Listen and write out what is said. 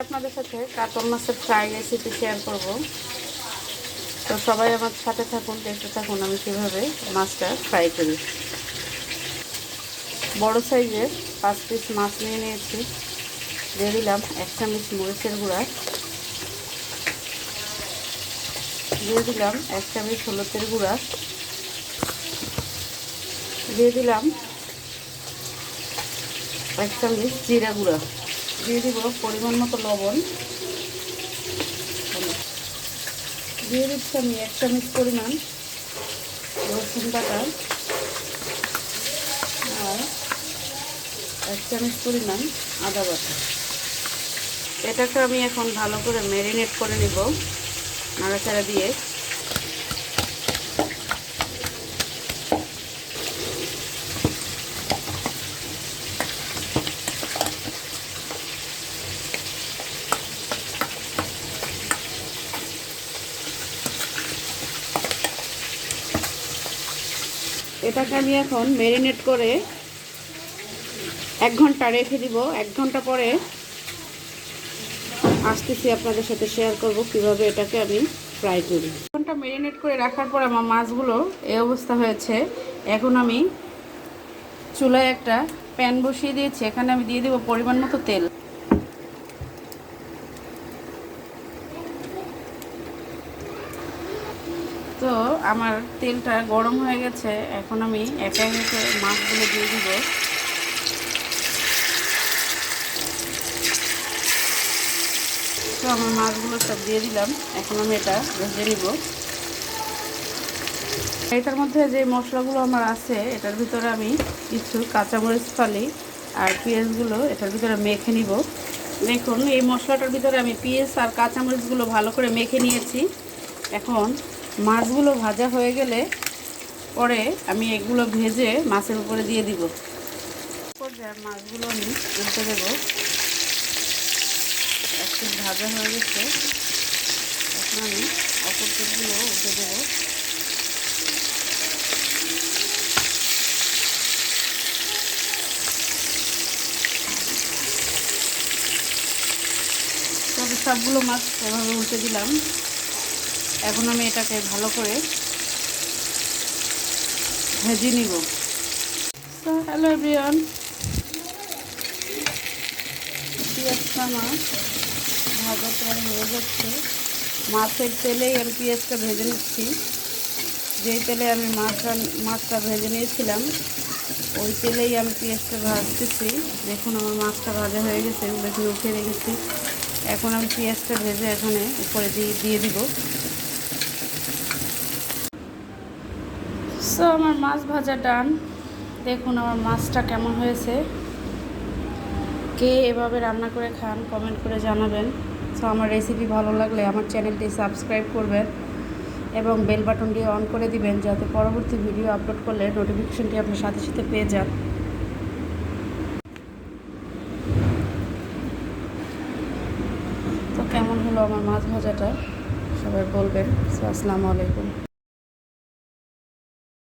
আপনাদের সাথে কাতল মাছের ফ্রাই রেসিপি শেয়ার করব। তো সবাই আমার সাথে থাকুন, দেখতে থাকুন আমি কীভাবে মাছটা ফ্রাই করি। বড় সাইজের 5 পিস মাছ নিয়ে নিয়েছি। দিয়ে দিলাম 1 চামচ মরিচের গুঁড়া, দিয়ে দিলাম 1 চামচ হলুদের গুঁড়া, দিয়ে দিলাম 1 চামচ জিরা গুঁড়া, দিয়ে দিব পরিমাণ মতো লবণ, দিয়ে দিচ্ছি আমি 1 চামচ পরিমাণ রসুন বাটা আর 1 চামচ পরিমাণ আদা বাটা। এটাকে আমি এখন ভালো করে ম্যারিনেট করে নিব নাড়াচাড়া দিয়ে। এটাকে আমি এখন ম্যারিনেট করে 1 ঘন্টা রেখে দিব। 1 ঘন্টা পরে আসতেছি, আপনাদের সাথে শেয়ার করব কিভাবে এটাকে আমি ফ্রাই করি। 1 ঘন্টা ম্যারিনেট করে রাখার পর আমার মাছগুলো এই অবস্থা হয়েছে। এখন আমি চুলায় একটা প্যান বসিয়ে দিয়েছি। এখানে আমি দিয়ে দেব পরিমাণ মতো তেল। তো আমার তেলটা গরম হয়ে গেছে। এখন আমি একে একে মাছগুলো দিয়ে দিব। তো আমার মাছগুলো সব দিয়ে দিলাম। এখন আমি এটা ভেজে নিব। এটার মধ্যে যে মশলাগুলো আমার আছে এটার ভিতরে আমি কিছু কাঁচামরিচ ফালি আর পেঁয়াজগুলো এটার ভিতরে মেখে নিব। দেখুন এই মশলাটার ভিতরে আমি পেঁয়াজ আর কাঁচামরিচগুলো ভালো করে মেখে নিয়েছি। এখন মাছগুলো ভাজা হয়ে গেলে পরে আমি এগুলো ভেজে মাছের উপরে দিয়ে দিব। মাছগুলো আমি উল্টে দেব। একটু ভাজা হয়ে গেছে, এখন আমি অপর পিসগুলো উল্টে দেব। তবে সবগুলো মাছ এভাবে উল্টে দিলাম। এখন আমি এটাকে ভালো করে ভেজে নিব। তো হ্যালো এভরিওয়ান, পেঁয়াজটা আমার ভাজা প্রায় হয়ে যাচ্ছে। মাছের তেলেই আমি পেঁয়াজটা ভেজে নিচ্ছি। যেই তেলে আমি মাছটা ভেজে নিয়েছিলাম ওই তেলেই আমি পেঁয়াজটা ভাজতেছি। দেখুন আমার মাছটা ভাজা হয়ে গেছে, দেখুন উঠিয়ে রেখেছি। এখন আমি পেঁয়াজটা ভেজে এখানে উপরে দিয়ে দিব। সো আমার মাছ ভাজা ডান। দেখুন আমার মাছটা কেমন হয়েছে। কে এভাবে রান্না করে খান কমেন্ট করে জানাবেন। সো আমার রেসিপি ভালো লাগলে আমার চ্যানেলটি সাবস্ক্রাইব করবেন এবং বেল বাটনটি অন করে দিবেন, যাতে পরবর্তী ভিডিও আপলোড করলে নোটিফিকেশনটি আপনার সাথে সাথে পেয়ে যান। তো কেমন হলো আমার মাছ ভাজাটা সবাই বলবেন। সো আসসালামু আলাইকুম।